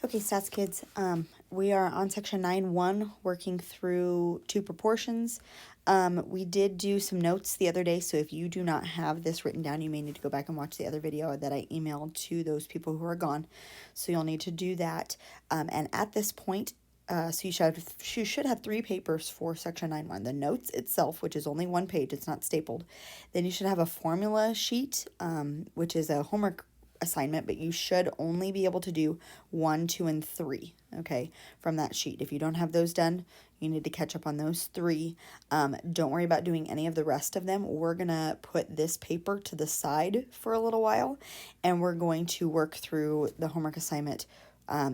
Okay, stats kids, we are on section 9.1 working through two proportions. We did do some notes the other day, so if you do not have this written down, you may need to go back and watch the other video that I emailed to those people who are gone. So you'll need to do that. And at this point, so you should have three papers for section 9.1. The notes itself, which is only one page, it's not stapled. Then you should have a formula sheet, which is a homework assignment, but you should only be able to do 1, 2, and 3, okay, from that sheet. If you don't have those done, you need to catch up on those 3. Don't worry about doing any of the rest of them. We're going to put this paper to the side for a little while, and we're going to work through the homework assignment.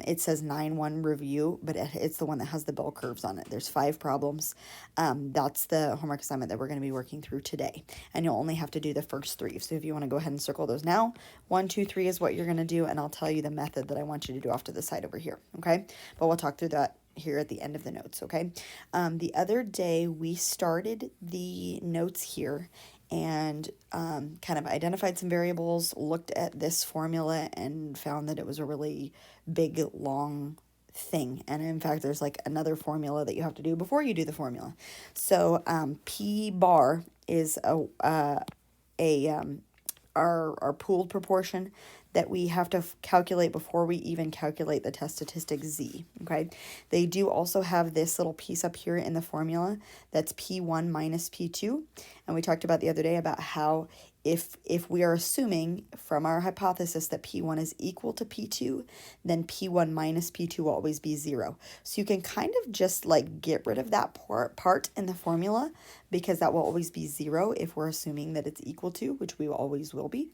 It says 9.1 review, but it's the one that has the bell curves on it. There's 5 problems. That's the homework assignment that we're going to be working through today. And you'll only have to do the first 3. So if you want to go ahead and circle those now, 1, 2, 3 is what you're going to do. And I'll tell you the method that I want you to do off to the side over here. Okay. But we'll talk through that here at the end of the notes. Okay. The other day we started the notes here and kind of identified some variables, looked at this formula, and found that it was a really big, long thing. And in fact, there's like another formula that you have to do before you do the formula. So P bar is our pooled proportion that we have to calculate before we even calculate the test statistic Z, okay? They do also have this little piece up here in the formula that's P1 minus P2, and we talked about the other day about how if we are assuming from our hypothesis that P1 is equal to P2, then P1 minus P2 will always be 0. So you can kind of just like get rid of that part in the formula because that will always be 0 if we're assuming that it's equal to, which we always will be.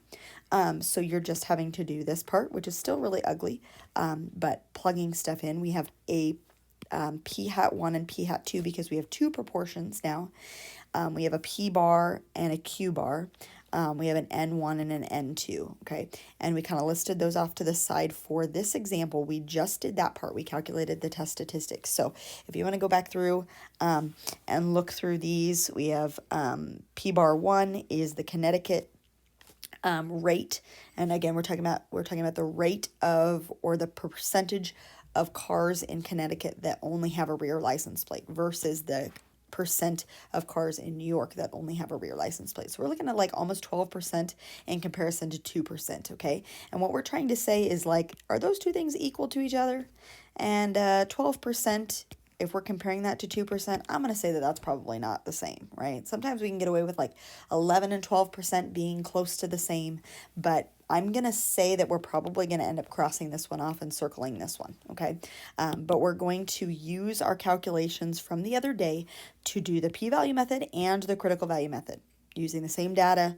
So you're just having to do this part, which is still really ugly, but plugging stuff in. We have a P hat 1 and P hat 2 because we have 2 proportions now. We have a P bar and a Q bar. We have an N1 and an N2, okay? And we kind of listed those off to the side for this example. We just did that part. We calculated the test statistics. So if you want to go back through and look through these, we have P bar 1 is the Connecticut rate. And again, we're talking about the rate of, or the percentage of cars in Connecticut that only have a rear license plate versus the percent of cars in New York that only have a rear license plate. So we're looking at like almost 12% in comparison to 2%, okay? And what we're trying to say is like, are those two things equal to each other? And 12%, if we're comparing that to 2%, I'm going to say that that's probably not the same, right? Sometimes we can get away with like 11 and 12% being close to the same, but I'm going to say that we're probably going to end up crossing this one off and circling this one, okay? But we're going to use our calculations from the other day to do the p-value method and the critical value method using the same data,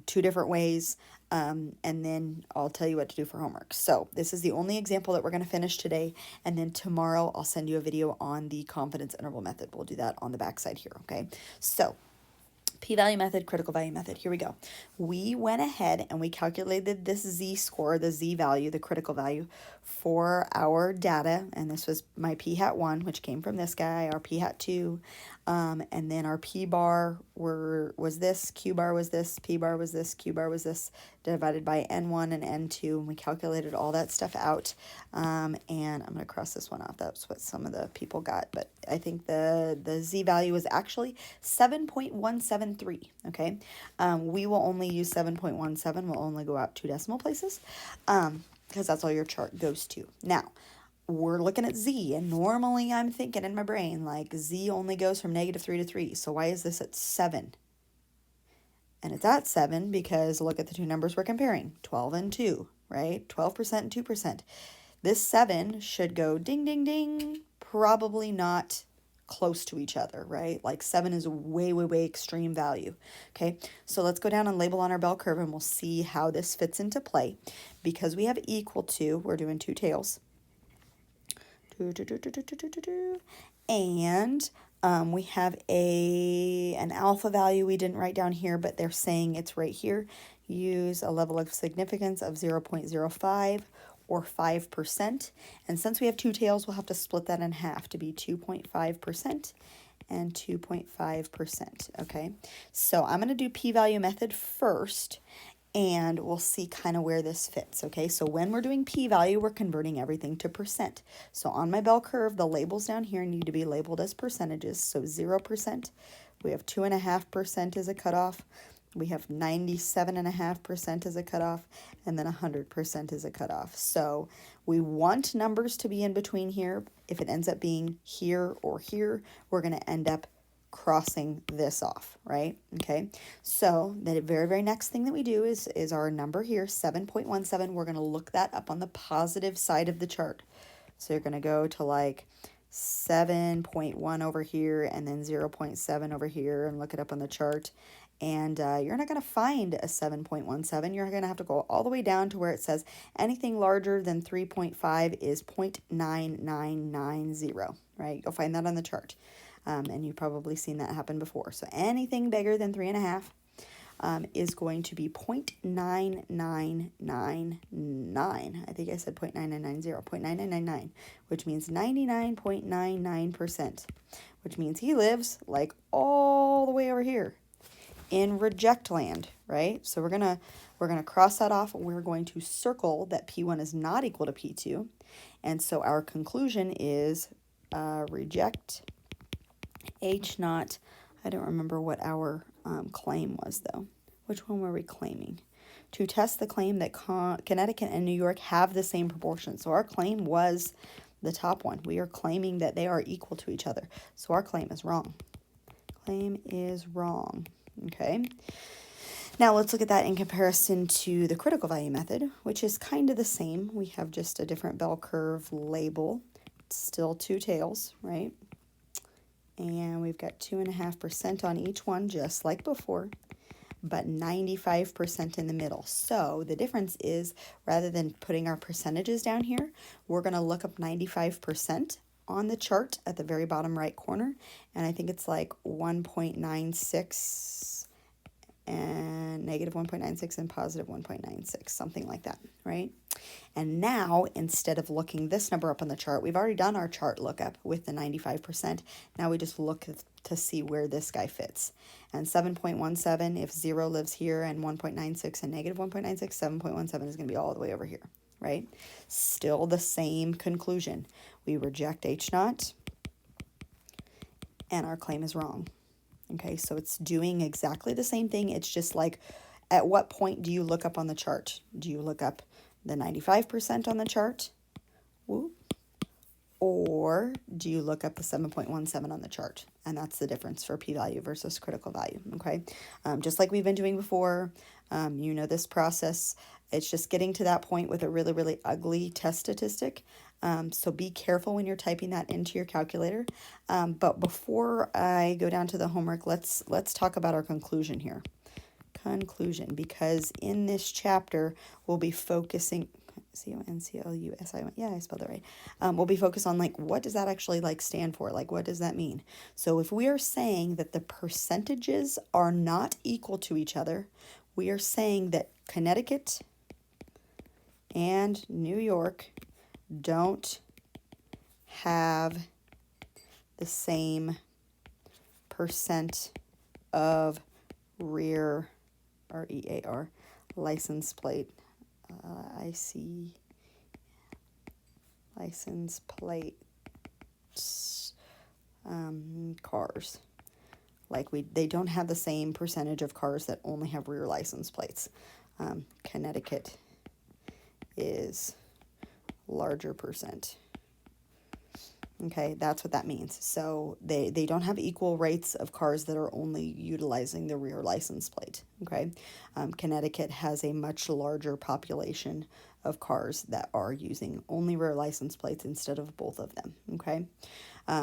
2 different ways, and then I'll tell you what to do for homework. So this is the only example that we're going to finish today, and then tomorrow I'll send you a video on the confidence interval method. We'll do that on the backside here, okay? So p-value method, critical value method. Here we go. We went ahead and we calculated this z-score, the z-value, the critical value for our data. And this was my p hat 1, which came from this guy, our p hat 2. And then our p bar was this, q bar was this, p bar was this, q bar was this, divided by n1 and n2. And we calculated all that stuff out. And I'm going to cross this one off. That's what some of the people got. But I think the z-value is actually 7.173, okay? We will only use 7.17. We'll only go out 2 decimal places because that's all your chart goes to. Now, we're looking at z, and normally I'm thinking in my brain, like, z only goes from -3 to 3. So why is this at 7? And it's at 7 because look at the 2 numbers we're comparing, 12 and 2, right? 12% and 2%. This 7 should go ding, ding, ding, probably not close to each other, right? Like 7 is a way, way, way extreme value, okay? So let's go down and label on our bell curve, and we'll see how this fits into play. Because we have equal to, we're doing 2 tails. And we have an alpha value we didn't write down here, but they're saying it's right here. Use a level of significance of 0.05 or 5%. And since we have 2 tails, we'll have to split that in half to be 2.5% and 2.5%, okay? So I'm going to do p-value method first, and we'll see kind of where this fits, okay? So when we're doing p-value, we're converting everything to percent. So on my bell curve, the labels down here need to be labeled as percentages. So 0%, we have 2.5% as a cutoff, we have 97.5% as a cutoff, and then 100% as a cutoff. So we want numbers to be in between here. If it ends up being here or here, we're going to end up crossing this off, right? Okay, so the very, very next thing that we do is our number here, 7.17. We're going to look that up on the positive side of the chart. So you're going to go to like 7.1 over here and then 0.7 over here and look it up on the chart. And you're not going to find a 7.17. You're going to have to go all the way down to where it says anything larger than 3.5 is 0.9990, right? You'll find that on the chart. And you've probably seen that happen before. So anything bigger than 3.5 is going to be 0.9999. I think I said 0.9990, 0.9999, which means 99.99%, which means he lives like all the way over here in reject land, right? So we're gonna cross that off. We're going to circle that P1 is not equal to P2. And so our conclusion is reject H naught. I don't remember what our claim was, though. Which one were we claiming? To test the claim that Connecticut and New York have the same proportion. So our claim was the top one. We are claiming that they are equal to each other. So our claim is wrong. Claim is wrong. Okay. Now let's look at that in comparison to the critical value method, which is kind of the same. We have just a different bell curve label. It's still two tails, right? And we've got 2.5% on each one, just like before, but 95% in the middle. So the difference is, rather than putting our percentages down here, we're going to look up 95% on the chart at the very bottom right corner. And I think it's like 1.96 and negative 1.96 and positive 1.96, something like that, right? And now, instead of looking this number up on the chart, we've already done our chart lookup with the 95%. Now we just look to see where this guy fits. And 7.17, if 0 lives here, and 1.96 and negative 1.96, 7.17 is going to be all the way over here, right? Still the same conclusion. We reject H naught, and our claim is wrong. Okay, so it's doing exactly the same thing. It's just like, at what point do you look up on the chart? Do you look up the 95% on the chart? Whoop. Or do you look up the 7.17 on the chart? And that's the difference for p-value versus critical value, okay? Just like we've been doing before, you know this process. It's just getting to that point with a really, really ugly test statistic. So be careful when you're typing that into your calculator. But before I go down to the homework, let's talk about our conclusion here. Conclusion, because in this chapter, we'll be focusing, C-O-N-C-L-U-S-I-O-N, yeah, I spelled it right. We'll be focused on, like, what does that actually, like, stand for? Like, what does that mean? So if we are saying that the percentages are not equal to each other, we are saying that Connecticut and New York don't have the same percent of rear, R-E-A-R, license plate, I-C, license plate, cars. Like they don't have the same percentage of cars that only have rear license plates. Connecticut is larger percent. Okay, that's what that means. So they don't have equal rates of cars that are only utilizing the rear license plate. Okay, Connecticut has a much larger population of cars that are using only rear license plates instead of both of them. Okay,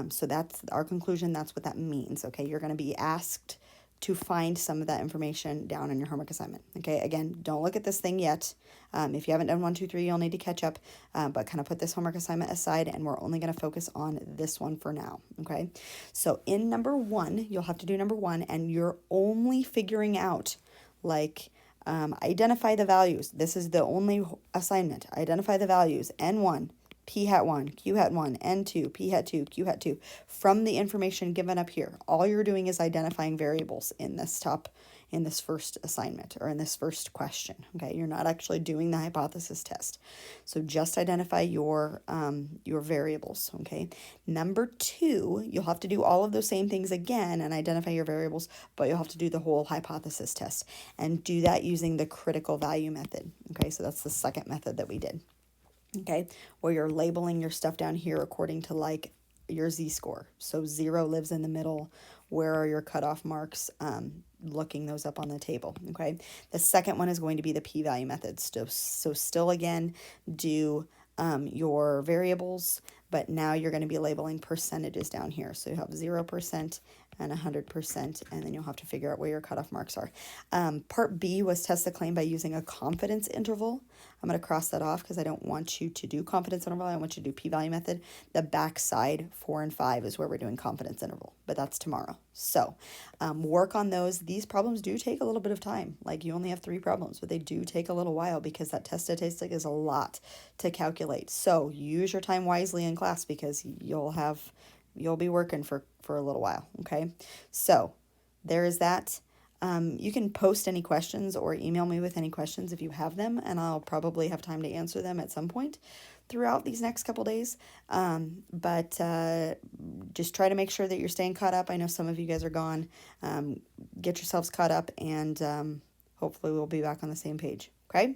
so that's our conclusion. That's what that means. Okay, you're going to be asked to find some of that information down in your homework assignment. Okay, again, don't look at this thing yet. If you haven't done 1, 2, 3, you'll need to catch up, but kind of put this homework assignment aside, and we're only going to focus on this one for now. Okay, so in number 1, you'll have to do number 1, and you're only figuring out, like, identify the values. This is the only assignment. Identify the values, N1, P hat 1, Q hat 1, N2, P hat 2, Q hat 2, from the information given up here. All you're doing is identifying variables in this top in this first assignment or in this first question. Okay, you're not actually doing the hypothesis test. So just identify your variables. Okay, number 2, you'll have to do all of those same things again and identify your variables, but you'll have to do the whole hypothesis test and do that using the critical value method. Okay, so that's the second method that we did. Okay, where you're labeling your stuff down here according to like your z-score. So 0 lives in the middle. Where are your cutoff marks? Looking those up on the table. Okay, the second one is going to be the p-value method. So still again, do your variables, but now you're going to be labeling percentages down here. So you have 0% and 100%, and then you'll have to figure out where your cutoff marks are. Part B was test the claim by using a confidence interval. I'm going to cross that off because I don't want you to do confidence interval. I want you to do p-value method. The back side, 4 and 5, is where we're doing confidence interval, but that's tomorrow. So work on those. These problems do take a little bit of time. Like you only have 3 problems, but they do take a little while because that test statistic is a lot to calculate. So use your time wisely in class because you'll be working for a little while. Okay, so there is that. You can post any questions or email me with any questions if you have them, and I'll probably have time to answer them at some point throughout these next couple days. But just try to make sure that you're staying caught up. I know some of you guys are gone. Get yourselves caught up, and hopefully we'll be back on the same page. Okay?